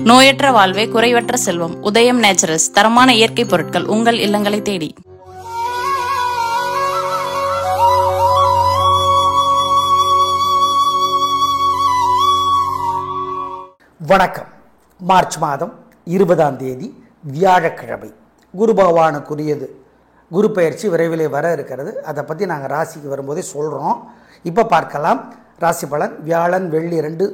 நோயற்ற வாழ்வே குறைவற்ற செல்வம். உதயம் நேச்சுரல்ஸ், தரமான இயற்கை பொருட்கள் உங்கள் இல்லங்களை தேடி. வணக்கம். மார்ச் மாதம் 20ஆம் தேதி வியாழக்கிழமை, குரு பகவானுக்குரியது. குரு பெயர்ச்சி விரைவிலே வர இருக்கிறது. அதை பற்றி நாங்கள் ராசிக்கு வரும்போதே சொல்கிறோம். இப்போ பார்க்கலாம் ராசி பலன். வியாழன் வெள்ளி 2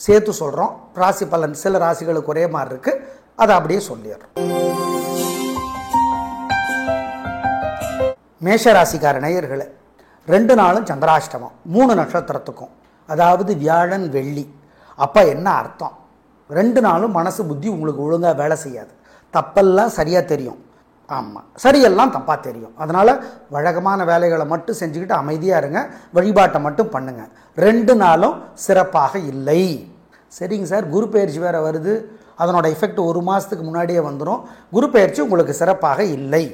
சேர்த்து சொல்கிறோம். ராசி பலன் சில ராசிகளுக்கு ஒரே மாதிரி இருக்குது, அதை அப்படியே சொல்லிடுறோம். மேஷ ராசிக்கார நேயர்களே, 2 நாளும் சந்திராஷ்டமம், 3 நட்சத்திரத்துக்கும், அதாவது வியாழன் வெள்ளி. அப்போ என்ன அர்த்தம்? 2 நாளும் மனசு புத்தி உங்களுக்கு ஒழுங்காக வேலை செய்யாது. தப்பெல்லாம் சரியாக தெரியும், ஆமாம், சரியெல்லாம் தப்பாக தெரியும். அதனால் வழக்கமான வேலைகளை மட்டும் செஞ்சுக்கிட்டு அமைதியாக இருங்க, வழிபாட்டை மட்டும் பண்ணுங்கள். 2 நாளும் சிறப்பாக இல்லை. சரிங்க சார், குரு பெயர்ச்சி வேறு வருது, அதனோட எஃபெக்ட் 1 மாதத்துக்கு முன்னாடியே வந்துடும். குரு பெயர்ச்சி உங்களுக்கு சிறப்பாக இல்லை.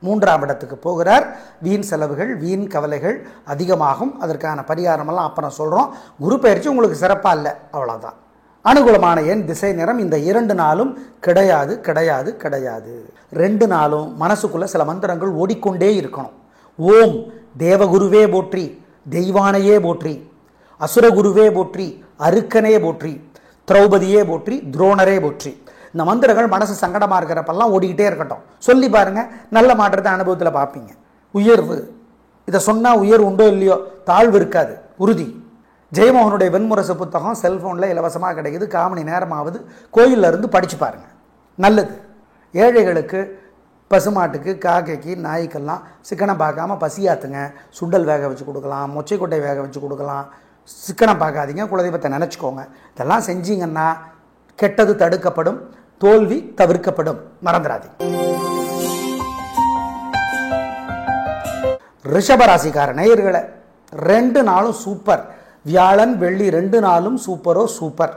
3ஆம் இடத்துக்கு போகிறார். வீண் செலவுகள், வீண் கவலைகள் அதிகமாகும். அதற்கான பரிகாரமெல்லாம் அப்புறம் சொல்கிறோம். குரு பெயர்ச்சி உங்களுக்கு சிறப்பாக இல்லை, அவ்வளோதான். அனுகூலமான எண், திசை, நிறம் இந்த 2 நாளும் கிடையாது கிடையாது கிடையாது. 2 நாளும் மனசுக்குள்ளே சில மந்திரங்கள் ஓடிக்கொண்டே இருக்கணும். ஓம் தேவகுருவே போற்றி, தெய்வானையே போற்றி, அசுரகுருவே போற்றி, அருக்கனே போற்றி, திரௌபதியே போற்றி, துரோணரே போற்றி. இந்த மந்திரங்கள் மனசு சங்கடமாக இருக்கிறப்பெல்லாம் ஓடிக்கிட்டே இருக்கட்டும். சொல்லி பாருங்கள், நல்ல மாற்றத்தை அனுபவத்தில் பார்ப்பீங்க. உயர்வு, இதை சொன்னால் உயர்வு உண்டோ இல்லையோ, தாழ்வு இருக்காது, உறுதி. ஜெயமோகனுடைய வெண்முரசு புத்தகம் செல்ஃபோனில் இலவசமாக கிடைக்குது. 1/4 மணி நேரமாவது கோயிலில் இருந்து படித்து பாருங்கள், நல்லது. ஏழைகளுக்கு, பசுமாட்டுக்கு, காக்கைக்கு, நாய்க்கெல்லாம் சிக்கனம் பார்க்காம பசியாத்துங்க. சுண்டல் வேக வச்சு கொடுக்கலாம், மொச்சைக்கொட்டை வேக வச்சு கொடுக்கலாம். சிக்கனம் பார்க்காதீங்க, குலதெய்வத்தை நினச்சிக்கோங்க. இதெல்லாம் செஞ்சீங்கன்னா கெட்டது தடுக்கப்படும், தோல்வி தவிர்க்கப்படும், மறந்துடாதீங்க. ரிஷபராசிக்கார நேயர்களே, 2 நாளும் சூப்பர். வியாழன் வெள்ளி 2 நாளும் சூப்பரோ சூப்பர்.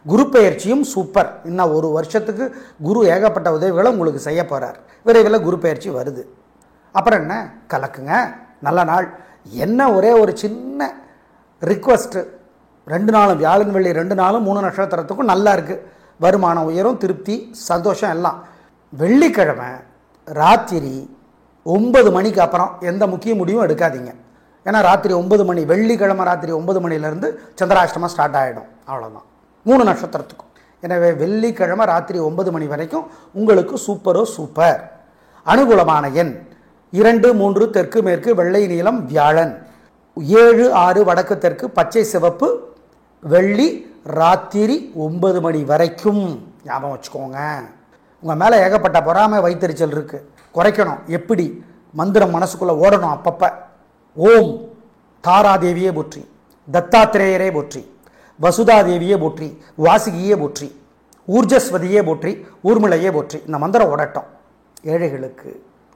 குரு பெயர்ச்சியும் சூப்பர். இன்னும் 1 வருஷத்துக்கு குரு ஏகப்பட்ட உதவிகளை உங்களுக்கு செய்ய போகிறார். விரைவில் குரு பெயர்ச்சி வருது. அப்புறம் என்ன, கலக்குங்க, நல்ல நாள். என்ன ஒரே ஒரு சின்ன ரிக்வஸ்ட்டு, 2 நாளும் வியாழன் வெள்ளி 2 நாளும் 3 நட்சத்திரத்துக்கும் நல்லா இருக்குது. வருமானம் உயரும், திருப்தி, சந்தோஷம் எல்லாம். வெள்ளிக்கிழமை ராத்திரி 9 மணிக்கு அப்புறம் எந்த முக்கிய முடிவும் எடுக்காதீங்க. ஏன்னா ராத்திரி 9 மணி, வெள்ளிக்கிழமை ராத்திரி 9 மணிலேருந்து சந்திராஷ்டமம் ஸ்டார்ட் ஆகிடும், அவ்வளோதான், 3 நட்சத்திரத்துக்கும். எனவே வெள்ளிக்கிழமை ராத்திரி 9 மணி வரைக்கும் உங்களுக்கு சூப்பரோ சூப்பர். அனுகூலமான எண் 2, 3 தெற்கு மேற்கு, வெள்ளை நீலம், வியாழன். 7, 6 வடக்கு தெற்கு, பச்சை சிவப்பு, வெள்ளி. ராத்திரி 9 மணி வரைக்கும் ஞாபகம் வச்சுக்கோங்க. உங்கள் மேலே ஏகப்பட்ட பொறாமை வைத்தறிச்சல் இருக்குது, குறைக்கணும். எப்படி? மந்திரம் மனசுக்குள்ளே ஓடணும் அப்பப்போ. ஓம் தாராதேவியே போற்றி, தத்தாத்திரேயரே போற்றி, வசுதாதேவியே போற்றி, வாசுகியே போற்றி, ஊர்ஜஸ்வதியே போற்றி, ஊர்மிளையே போற்றி. இந்த மந்திரம் ஓடட்டும். ஏழைகளுக்கு,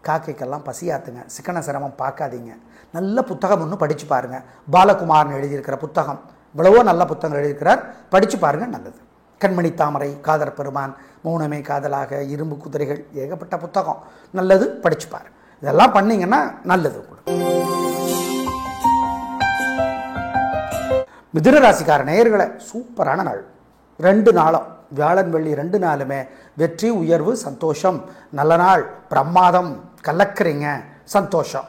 காக்கைக்கெல்லாம் பசியாத்துங்க, சிக்கன சிரமம் பார்க்காதீங்க. நல்ல புத்தகம் ஒன்று படித்து பாருங்கள். பாலகுமார்னு எழுதியிருக்கிற புத்தகம், இவ்வளவோ நல்ல புத்தகம் எழுதியிருக்கிறார், படித்து பாருங்கள், நல்லது. கண்மணி தாமரை, காதர் பெருமான், மௌனமே காதலாக, இரும்பு குதிரைகள், ஏகப்பட்ட புத்தகம், நல்லது, படித்து பாருங்கள். இதெல்லாம் பண்ணிங்கன்னா நல்லது. மிதுன ராசிக்கார நேயர்களே, சூப்பரான நாள். 2 நாளும் வியாழன் வெள்ளி 2 நாளுமே வெற்றி, உயர்வு, சந்தோஷம், நல்ல நாள், பிரமாதம், கலக்கிறீங்க, சந்தோஷம்,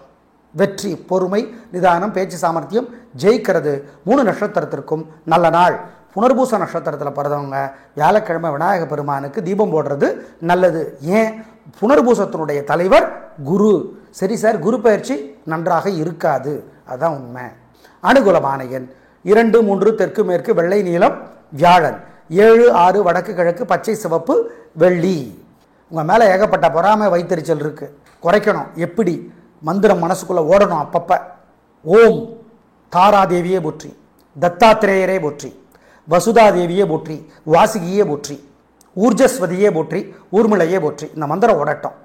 வெற்றி, பொறுமை, நிதானம், பேச்சு சாமர்த்தியம், ஜெயிக்கிறது. 3 நட்சத்திரத்திற்கும் நல்ல நாள். புனர்பூச நட்சத்திரத்தில் பிறந்தவங்க வியாழக்கிழமை விநாயக பெருமானுக்கு தீபம் போடுறது நல்லது. ஏன்? புனர்பூசத்தினுடைய தலைவர் குரு. சரி சார், குரு பயிற்சி நன்றாக இருக்காது, அதுதான் உண்மை. அனுகூலமான எண் 2, 3 தெற்கு மேற்கு, வெள்ளை நீலம், வியாழன். 7, 6 வடக்கு கிழக்கு, பச்சை சிவப்பு, வெள்ளி. உங்கள் மேலே ஏகப்பட்ட பொறாமை வைத்தறிச்சல் இருக்குது, குறைக்கணும். எப்படி? மந்திரம் மனசுக்குள்ளே ஓடணும் அப்பப்போ. ஓம் தாராதேவியே போற்றி, தத்தாத்திரேயரே போற்றி, வசுதாதேவியே போற்றி, வாசுகியே போற்றி, ஊர்ஜஸ்வதியே போற்றி, ஊர்மிளையே போற்றி. இந்த மந்திரம் ஓடட்டும்.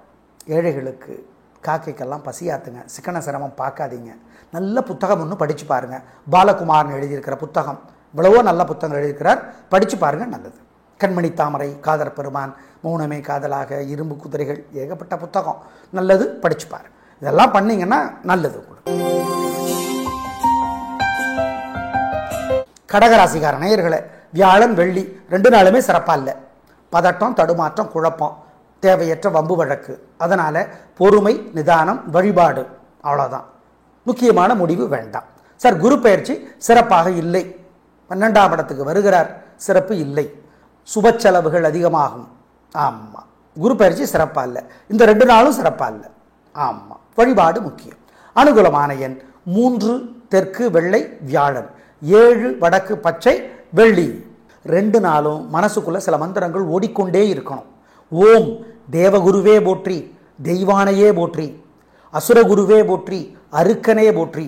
ஏழைகளுக்கு, காக்கைக்கெல்லாம் பசியாத்துங்க, சிக்கன சிரமம் பார்க்காதீங்க. நல்ல புத்தகம் ஒன்று படித்து பாருங்கள். பாலகுமார்னு எழுதியிருக்கிற புத்தகம், இவ்வளவோ நல்ல புத்தகம் எழுதியிருக்கிறார், படித்து பாருங்கள், நல்லது. கண்மணி தாமரை, காதர் பெருமான், மௌனமே காதலாக, இரும்பு குதிரைகள், ஏகப்பட்ட புத்தகம், நல்லது, படித்து பாருங்கள். இதெல்லாம் பண்ணிங்கன்னா நல்லது. கடகராசிக்கார நேயர்களே, வியாழன் வெள்ளி 2 நாளுமே சிறப்பாக இல்லை. பதட்டம், தடுமாற்றம், குழப்பம், தேவையற்ற வம்பு வழக்கு. அதனால் பொறுமை, நிதானம், வழிபாடு, அவ்வளோதான். முக்கியமான முடிவு வேண்டாம். சார் குரு பெயர்ச்சி சிறப்பாக இல்லை, 12ஆம் இடத்துக்கு வருகிறார், சிறப்பு இல்லை, சுப செலவுகள் அதிகமாகும். ஆமாம், குரு பயிற்சி சிறப்பாக இல்லை, இந்த 2 நாளும் சிறப்பாக இல்லை. ஆமாம், வழிபாடு முக்கியம். அனுகூலமான எண் 3 தெற்கு வெள்ளை வியாழன், 7 வடக்கு பச்சை வெள்ளி. 2 நாளும் மனசுக்குள்ள சில மந்திரங்கள் ஓடிக்கொண்டே இருக்கணும். ஓம் தேவகுருவே போற்றி, தெய்வானையே போற்றி, அசுரகுருவே போற்றி, அருக்கனே போற்றி,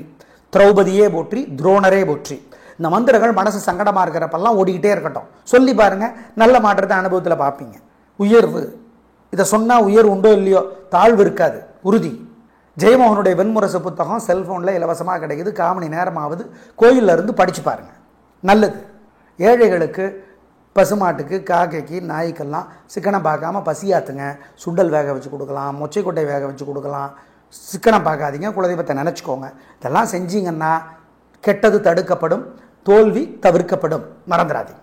திரௌபதியே போற்றி, துரோணரே போற்றி. இந்த மந்திரங்கள் மனசு சங்கடமாக இருக்கிறப்பெல்லாம் ஓடிக்கிட்டே இருக்கட்டும். சொல்லி பாருங்கள், நல்ல மாற்றத்தை அனுபவத்தில் பார்ப்பீங்க. உயர்வு, இதை சொன்னால் உயர்வு உண்டோ இல்லையோ, தாழ்வு இருக்காது, உறுதி. ஜெயமோகனுடைய வெண்முரசு புத்தகம் செல்ஃபோனில் இலவசமாக கிடைக்குது. 1/4 மணி நேரமாவது கோயிலில் இருந்து படித்து பாருங்கள், நல்லது. ஏழைகளுக்கு, பசுமாட்டுக்கு, காக்கைக்கு, நாய்க்கெல்லாம் சிக்கனம் பார்க்காம பசியாத்துங்க. சுண்டல் வேக வச்சு கொடுக்கலாம், மொச்சைக்கொட்டை வேக வச்சு கொடுக்கலாம். சிக்கனம் பார்க்காதீங்க, குலதெய்வத்தை நினச்சிக்கோங்க. இதெல்லாம் செஞ்சீங்கன்னா கெட்டது தடுக்கப்படும், தோல்வி தவிர்க்கப்படும், மறந்துடாதீங்க.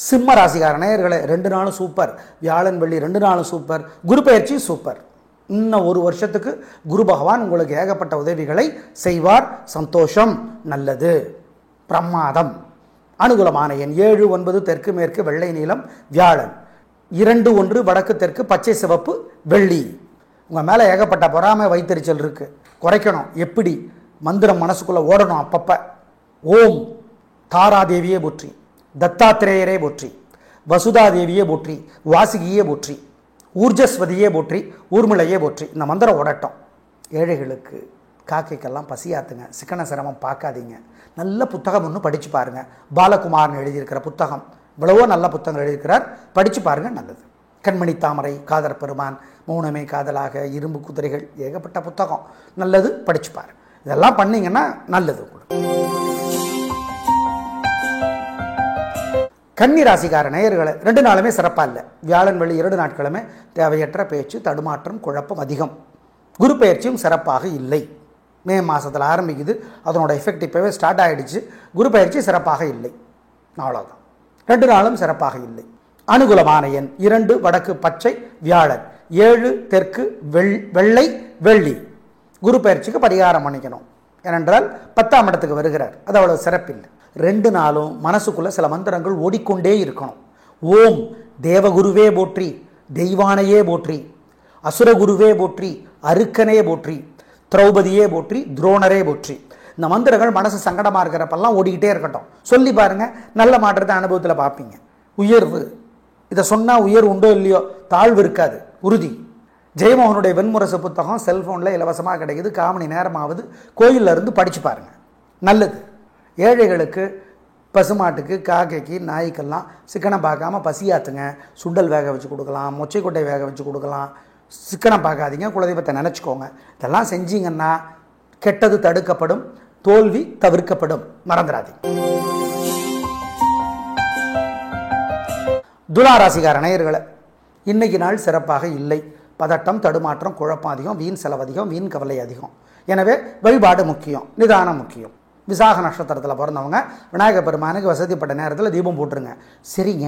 சிம்ம ராசிக்கார நேயர்களே, 2 நாளும் சூப்பர். வியாழன் வெள்ளி 2 நாளும் சூப்பர். குரு பெயர்ச்சி சூப்பர். இன்னும் 1 வருஷத்துக்கு குரு பகவான் உங்களுக்கு ஏகப்பட்ட உதவிகளை செய்வார். சந்தோஷம், நல்லது, பிரமாதம். அனுகூலமான எண் 7 9 தெற்கு மேற்கு வெள்ளை நீலம் வியாழன், 2 1 வடக்கு தெற்கு பச்சை சிவப்பு வெள்ளி. உங்கள் மேலே ஏகப்பட்ட பொறாமை வைத்தறிச்சல் இருக்குது, குறைக்கணும். எப்படி? மந்திரம் மனசுக்குள்ளே ஓடணும் அப்பப்போ. ஓம் தாராதேவியே போற்றி, தத்தாத்திரேயரே போற்றி, வசுதாதேவியே போற்றி, வாசுகியே போற்றி, ஊர்ஜஸ்வதியே போற்றி, ஊர்மிளையே போற்றி. இந்த மந்திரம் ஓடட்டும். ஏழைகளுக்கு, காக்கைக்கெல்லாம் பசியாத்துங்க. சிக்கன சிரமம் பார்க்காதீங்க. நல்ல புத்தகம் ஒன்று படித்து பாருங்கள். பாலகுமார்னு எழுதியிருக்கிற புத்தகம், இவ்வளவோ நல்ல புத்தகங்கள் எழுதியிருக்கிறார், படித்து பாருங்கள், நல்லது. கண்மணி தாமரை, காதர் பெருமான், மௌனமே காதலாக, இரும்பு குதிரைகள், ஏகப்பட்ட புத்தகம், நல்லது, படித்து பாருங்கள். இதெல்லாம் பண்ணிங்கன்னா நல்லது. கன்னி ராசிக்கார நேயர்களை 2 நாளுமே சிறப்பாக இல்லை. வியாழன் வெள்ளி 2 நாட்களுமே தேவையற்ற பேச்சு, தடுமாற்றம், குழப்பம் அதிகம். குரு பெயர்ச்சியும் சிறப்பாக இல்லை. மே மாதத்தில் ஆரம்பிக்குது, அதனோட எஃபெக்ட் இப்போவே ஸ்டார்ட் ஆகிடுச்சு. குரு பெயர்ச்சி சிறப்பாக இல்லை, அவ்வளோதான். 2 நாளும் சிறப்பாக இல்லை. அனுகூலமான எண் 2 வடக்கு பச்சை வியாழன், 7 தெற்கு வெள்ளை வெள்ளி. குரு பெயர்ச்சிக்கு பரிகாரம் பண்ணிக்கணும். ஏனென்றால் 10ஆம் இடத்துக்கு வருகிறார், அது அவ்வளோ சிறப்பில்லை. 2 நாளும் மனசுக்குள்ள சில மந்திரங்கள் ஓடிக்கொண்டே இருக்கணும். ஓம் தேவகுருவே போற்றி, தெய்வானையே போற்றி, அசுரகுருவே போற்றி, அருக்கனே போற்றி, திரௌபதியே போற்றி, துரோணரே போற்றி. இந்த மந்திரங்கள் மனசு சங்கடமாக இருக்கிறப்பெல்லாம் ஓடிக்கிட்டே இருக்கட்டும். சொல்லி பாருங்கள், நல்ல மாற்றத்தை அனுபவத்தில் பார்ப்பீங்க. உயர்வு, இதை சொன்னால் உயர்வு உண்டோ இல்லையோ, தாழ்வு இருக்காது, உறுதி. ஜெயமோகனுடைய வெண்முரசு புத்தகம் செல்ஃபோனில் இலவசமாக கிடைக்குது. 1/4 மணி நேரமாவது கோயிலில் இருந்து படித்து பாருங்கள், நல்லது. ஏழைகளுக்கு, பசுமாட்டுக்கு, காக்கைக்கு, நாய்க்கெல்லாம் சிக்கனம் பார்க்காம பசியாத்துங்க. சுண்டல் வேக வச்சு கொடுக்கலாம், மொச்சைக்கொட்டை வேக வச்சு கொடுக்கலாம். சிக்கனம் பார்க்காதீங்க, குலதெய்வத்தை நினச்சிக்கோங்க. இதெல்லாம் செஞ்சீங்கன்னா கெட்டது தடுக்கப்படும், தோல்வி தவிர்க்கப்படும், மறந்துடாதீங்க. துளாராசிக்கார நேயர்களை, இன்னைக்கு நாள் சிறப்பாக இல்லை. பதட்டம், தடுமாற்றம், குழப்பம் அதிகம், வீண் செலவு அதிகம், வீண் கவலை அதிகம். எனவே வழிபாடு முக்கியம், நிதானம் முக்கியம். விசாக நட்சத்திரத்தில் பிறந்தவங்க விநாயகர் பெருமானுக்கு வசதிப்பட்ட நேரத்தில் தீபம் போட்டுருங்க. சரிங்க,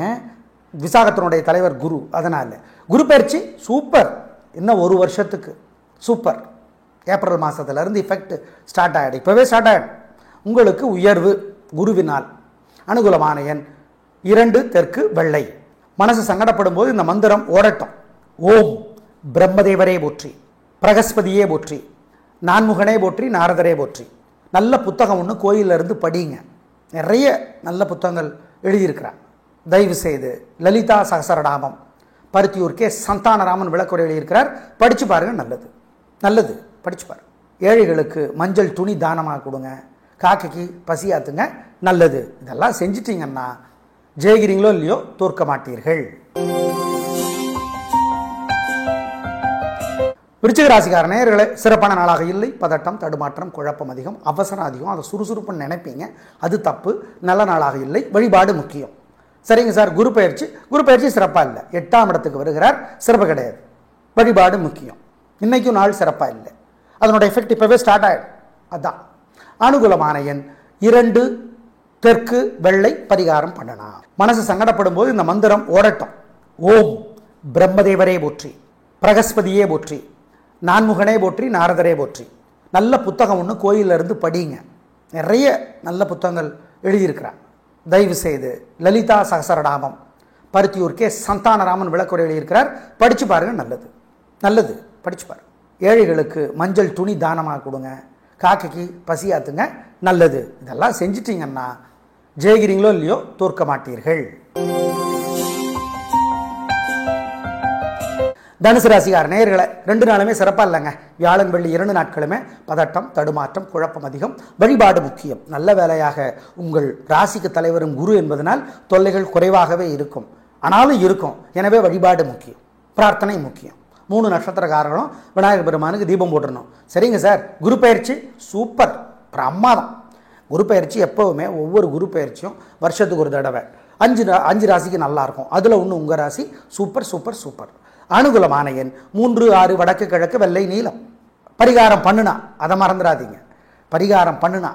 விசாகத்தினுடைய தலைவர் குரு, அதனால் குரு பயிற்சி சூப்பர். இன்னும் 1 வருஷத்துக்கு சூப்பர். ஏப்ரல் மாதத்துலேருந்து இஃபெக்ட் ஸ்டார்ட் ஆகிடும், இப்போவே ஸ்டார்ட் ஆகிடும். உங்களுக்கு உயர்வு குருவினால். அனுகூலமான எண் 2 தெற்கு வெள்ளை. மனசு சங்கடப்படும் போது இந்த மந்திரம் ஓடட்டும். ஓம் பிரம்மதேவரே போற்றி, பிரகஸ்பதியே போற்றி, நான்முகனே போற்றி, நாரதரே போற்றி. நல்ல புத்தகம் ஒன்று கோயிலிருந்து படிங்க. நிறைய நல்ல புத்தகங்கள் எழுதியிருக்கிறாங்க. தயவு செய்து லலிதா சகசரநாமம், பருத்தியூர் கே சந்தானராமன் விளக்குரை எழுதியிருக்கிறார், படித்து பாருங்கள், நல்லது, நல்லது, படித்து பாருங்கள். ஏழைகளுக்கு மஞ்சள் துணி தானமாக கொடுங்க. காக்கைக்கு பசியாத்துங்க, நல்லது. இதெல்லாம் செஞ்சிட்டிங்கன்னா ஜெயிக்கிறீங்களோ இல்லையோ, தோற்க மாட்டீர்கள். விருச்சிக ராசிக்கார நேயர்களே, சிறப்பான நாளாக இல்லை. பதட்டம், தடுமாற்றம், குழப்பம் அதிகம், அவசரம் அதிகம். அதை சுறுசுறுப்புன்னு நினைப்பீங்க, அது தப்பு. நல்ல நாளாக இல்லை. வழிபாடு முக்கியம். சரிங்க சார், குரு பயிற்சி சிறப்பாக இல்லை. 8ஆம் இடத்துக்கு வருகிறார், சிறப்பு கிடையாது. வழிபாடு முக்கியம். இன்றைக்கும் நாள் சிறப்பாக இல்லை, அதனோட எஃபெக்ட் இப்போவே ஸ்டார்ட் ஆகிடும். அதுதான். அனுகூலமான எண் 2 தெற்கு வெள்ளை பரிகாரம் பண்ணலாம். மனசு சங்கடப்படும் போது இந்த மந்திரம் ஓடட்டும். ஓம் பிரம்மதேவரே போற்றி, பிரகஸ்பதியே போற்றி, நான்முகனே போற்றி, நாரதரே போற்றி. நல்ல புத்தகம் ஒன்று கோயிலிருந்து படிங்க. நிறைய நல்ல புத்தகங்கள் எழுதியிருக்கிறாங்க. தயவு செய்து லலிதா சகசரநாமம் பருத்தியூர் கே சந்தானராமன் விளக்குரை எழுதியிருக்கிறார். படித்து பாருங்கள். நல்லது நல்லது படித்து பாருங்கள். ஏழைகளுக்கு மஞ்சள் துணி தானமாக கொடுங்க. காக்கைக்கு பசியாத்துங்க. நல்லது. இதெல்லாம் செஞ்சிட்டிங்கன்னா ஜெயிக்கிறீங்களோ இல்லையோ தோற்க மாட்டீர்கள். தனுசு ராசிக்கார நேயர்களை 2 நாளுமே சிறப்பாக இல்லைங்க. வியாழன் வெள்ளி 2 நாட்களுமே பதட்டம், தடுமாற்றம், குழப்பம் அதிகம். வழிபாடு முக்கியம். நல்ல வேலையாக உங்கள் ராசிக்கு தலைவரும் குரு என்பதனால் தொல்லைகள் குறைவாகவே இருக்கும். ஆனாலும் இருக்கும். எனவே வழிபாடு முக்கியம், பிரார்த்தனை முக்கியம். 3 நட்சத்திரக்காரர்களும் விநாயகர் பெருமானுக்கு தீபம் போட்டுடணும். சரிங்க சார். குரு பயிற்சி சூப்பர், பிரமாதம். குரு பயிற்சி எப்போவுமே ஒவ்வொரு குரு பயிற்சியும் வருஷத்துக்கு ஒரு தடவை 5 ராசிக்கு நல்லாயிருக்கும். அதில் ஒன்று உங்கள் ராசி. Super super super. அனுகூலமான எண் 3, 6 வடக்கு கிழக்கு வெள்ளை நீலம். பரிகாரம் பண்ணுனா அதை மறந்துடாதீங்க. பரிகாரம் பண்ணுனா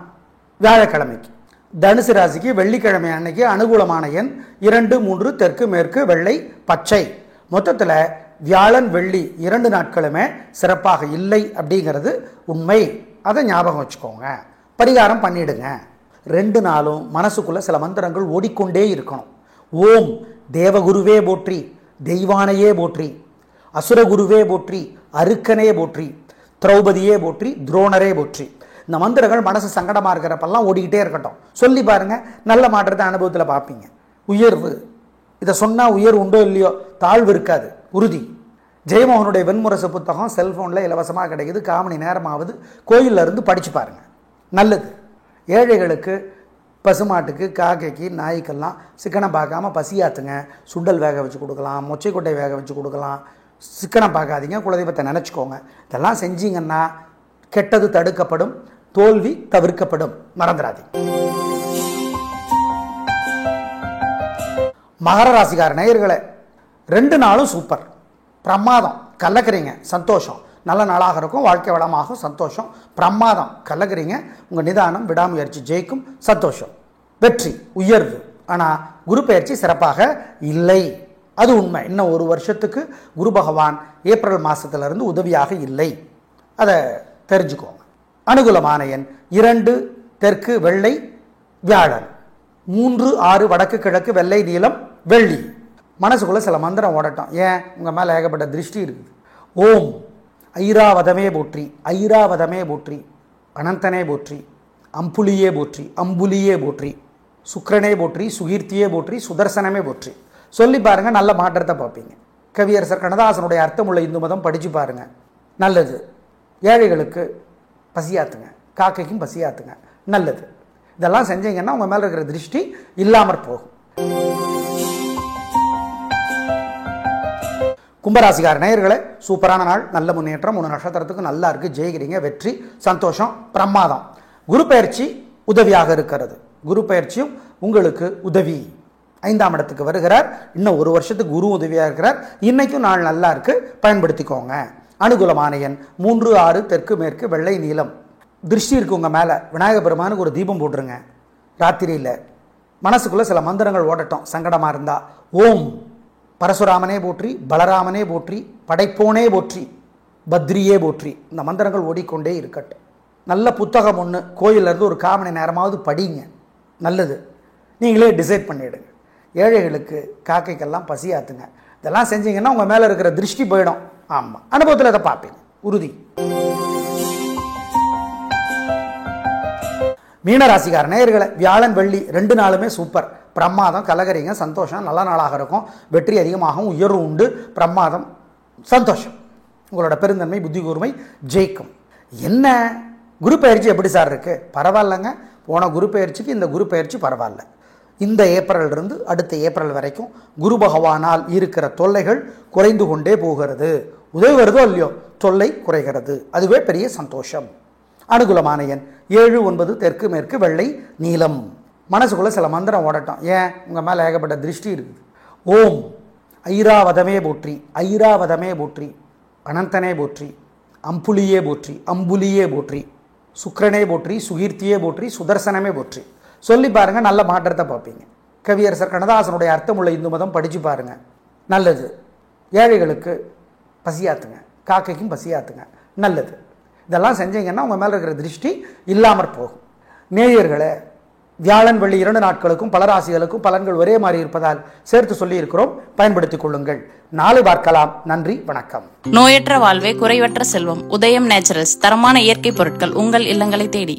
வியாழக்கிழமைக்கு. தனுசு ராசிக்கு வெள்ளிக்கிழமை அன்னைக்கு அனுகூலமான எண் 2, 3 தெற்கு மேற்கு வெள்ளை பச்சை. மொத்தத்தில் வியாழன் வெள்ளி 2 நாட்களுமே சிறப்பாக இல்லை அப்படிங்கிறது உண்மை. அதை ஞாபகம் வச்சுக்கோங்க. பரிகாரம் பண்ணிடுங்க. 2 நாளும் மனசுக்குள்ள சில மந்திரங்கள் ஓடிக்கொண்டே இருக்கணும். ஓம் தேவகுருவே போற்றி, தெய்வானையே போற்றி, அசுரகுருவே போற்றி, அருக்கனே போற்றி, திரௌபதியே போற்றி, துரோணரே போற்றி. இந்த மந்திரங்கள் மனசு சங்கடமாக இருக்கிறப்பெல்லாம் ஓடிக்கிட்டே இருக்கட்டும். சொல்லி பாருங்கள். நல்ல மாற்றத்தை அனுபவத்தில் பார்ப்பீங்க. உயர்வு. இதை சொன்னால் உயர்வு உண்டோ இல்லையோ தாழ்வு இருக்காது, உறுதி. ஜெயமோகனுடைய வெண்முரசு புத்தகம் செல்ஃபோனில் இலவசமாக கிடைக்குது. 1/4 மணி நேரமாவது கோயிலில் இருந்து படித்து பாருங்கள். நல்லது. ஏழைகளுக்கு, பசுமாட்டுக்கு, காக்கைக்கு, நாய்க்கெல்லாம் சிக்கனம் பார்க்காம பசியாத்துங்க. சுண்டல் வேக வச்சு கொடுக்கலாம், மொச்சைக்கொட்டை வேக வச்சு கொடுக்கலாம். சிக்கனம் பார்க்காதீங்க. குலதெய்வத்தை நினச்சிக்கோங்க. இதெல்லாம் செஞ்சீங்கன்னா கெட்டது தடுக்கப்படும், தோல்வி தவிர்க்கப்படும். மறந்துடாதீங்க. மகர ராசிக்கார நேயர்களே 2 நாளும் சூப்பர், பிரமாதம். கலக்கிறீங்க, சந்தோஷம். நல்ல நாளாக இருக்கும். வாழ்க்கை வளமாகும், சந்தோஷம். பிரமாதம். கலக்கிறீங்க. உங்கள் நிதானம், விடாமுயற்சி ஜெயிக்கும். சந்தோஷம், வெற்றி, உயர்வு. ஆனால் குரு பயிற்சி சிறப்பாக இல்லை, அது உண்மை. இன்னும் 1 வருஷத்துக்கு குரு பகவான் ஏப்ரல் மாதத்திலிருந்து உதவியாக இல்லை. அதை தெரிஞ்சுக்கோங்க. அனுகூலமான எண் 2 தெற்கு வெள்ளை வியாழன், 3, 6 வடக்கு கிழக்கு வெள்ளை நீலம் வெள்ளி. மனசுக்குள்ளே சில மந்திரம் ஓடட்டும். ஏன்? உங்கள் மேலே ஏகப்பட்ட திருஷ்டி இருக்குது. ஓம் ஐராவதமே போற்றி, ஐராவதமே போற்றி, அனந்தனே போற்றி, அம்புலியே போற்றி, அம்புலியே போற்றி, சுக்கிரனே போற்றி, சுகீர்த்தியே போற்றி, சுதர்சனமே போற்றி. சொல்லி பாருங்கள். நல்ல மாற்றத்தை பார்ப்பீங்க. கவியரசர் கண்ணதாசனுடைய அர்த்தமுள்ள இந்து மதம் படித்து பாருங்கள். நல்லது. ஏழைகளுக்கு பசியாத்துங்க, காக்கைக்கும் பசியாத்துங்க. நல்லது. இதெல்லாம் செஞ்சீங்கன்னா உங்கள் மேலே இருக்கிற திருஷ்டி இல்லாமற் போகும். கும்பராசிக்கார நேயர்களே சூப்பரான நாள், நல்ல முன்னேற்றம். 3 நட்சத்திரத்துக்கு நல்லா இருக்குது. ஜெயிக்கிறீங்க, வெற்றி, சந்தோஷம், பிரமாதம். குரு பயிற்சி உதவியாக இருக்கிறது. குரு பயிற்சியும் உங்களுக்கு உதவி. 5ஆம் இடத்துக்கு வருகிறார். இன்னும் 1 வருஷத்துக்கு குரு உதவியாக இருக்கிறார். இன்னைக்கும் நாள் நல்லா இருக்குது, பயன்படுத்திக்கோங்க. அனுகூலமான எண் 3, 6 தெற்கு மேற்கு வெள்ளை நீலம். திருஷ்டி இருக்கு உங்கள் மேலே. விநாயகர் பெருமானுக்கு ஒரு தீபம் போட்டுருங்க ராத்திரியில். மனசுக்குள்ளே சில மந்திரங்கள் ஓடட்டும். சங்கடமாக இருந்தால் ஓம் பரசுராமனே போற்றி, பலராமனே போற்றி, படைப்போனே போற்றி, பத்ரியே போற்றி. இந்த மந்திரங்கள் ஓடிக்கொண்டே இருக்கட்டும். நல்ல புத்தகம் ஒன்று கோயிலிருந்து ஒரு 1/4 மணி நேரமாவது படிங்க. நல்லது. நீங்களே டிசைட் பண்ணிவிடுங்க. ஏழைகளுக்கு, காக்கைக்கெல்லாம் பசியாத்துங்க. இதெல்லாம் செஞ்சீங்கன்னா உங்கள் மேலே இருக்கிற திருஷ்டி போயிடும். ஆமாம், அனுபவத்தில் அதை பார்ப்பீங்க, உறுதி. மீனராசிக்கார நேயர்களை வியாழன் வெள்ளி 2 நாளுமே சூப்பர், பிரமாதம். கலகரிங்க, சந்தோஷம். நல்ல நாளாக இருக்கும். வெற்றி அதிகமாகவும், உயர்வு உண்டு. பிரமாதம், சந்தோஷம். உங்களோட பெருந்தன்மை, புத்தி கூர்மை ஜெயிக்கும். என்ன குரு பயிற்சி எப்படி சார் இருக்குது? பரவாயில்லைங்க. போன குரு பயிற்சிக்கு இந்த குரு பயிற்சி பரவாயில்ல. இந்த ஏப்ரலிலிருந்து அடுத்த ஏப்ரல் வரைக்கும் குரு பகவானால் இருக்கிற தொல்லைகள் குறைந்து கொண்டே போகிறது. உதவி வருதோ இல்லையோ, தொல்லை குறைகிறது. அதுவே பெரிய சந்தோஷம். அனுகூலமான எண் 7, 9 தெற்கு மேற்கு வெள்ளை நீலம். மனசுக்குள்ளே சில மந்திரம் ஓடட்டும். ஏன்? உங்கள் மேலே ஏகப்பட்ட திருஷ்டி இருக்குது. ஓம் ஐராவதமே போற்றி, ஐராவதமே போற்றி, அனந்தனே போற்றி, அம்புலியே போற்றி, அம்புலியே போற்றி, சுக்கிரனே போற்றி, சுகீர்த்தியே போற்றி, சுதர்சனமே போற்றி. சொல்லி பாருங்கள், நல்ல மாற்றத்தை பார்ப்பீங்க. கவியரசர் கண்ணதாசனுடைய அர்த்தமுள்ள இந்து மதம் படித்து பாருங்கள், நல்லது. ஏழைகளுக்கு பசியாத்துங்க, காக்கைக்கும் பசியாத்துங்க, நல்லது. இதெல்லாம் செஞ்சீங்கன்னா உங்கள் மேலே இருக்கிற திருஷ்டி இல்லாமற் போகும். நேயர்களே, வியாழன் வெள்ளி 2 நாட்களுக்கும் பல ராசிகளுக்கும் பலன்கள் ஒரே மாதிரி இருப்பதால் சேர்த்து சொல்லி இருக்கிறோம், பயன்படுத்திக் கொள்ளுங்கள். நாளை பார்க்கலாம். நன்றி, வணக்கம். நோயற்ற வாழ்வே குறைவற்ற செல்வம். உதயம் நேச்சுரல்ஸ் தரமான இயற்கை பொருட்கள் உங்கள் இல்லங்களை தேடி.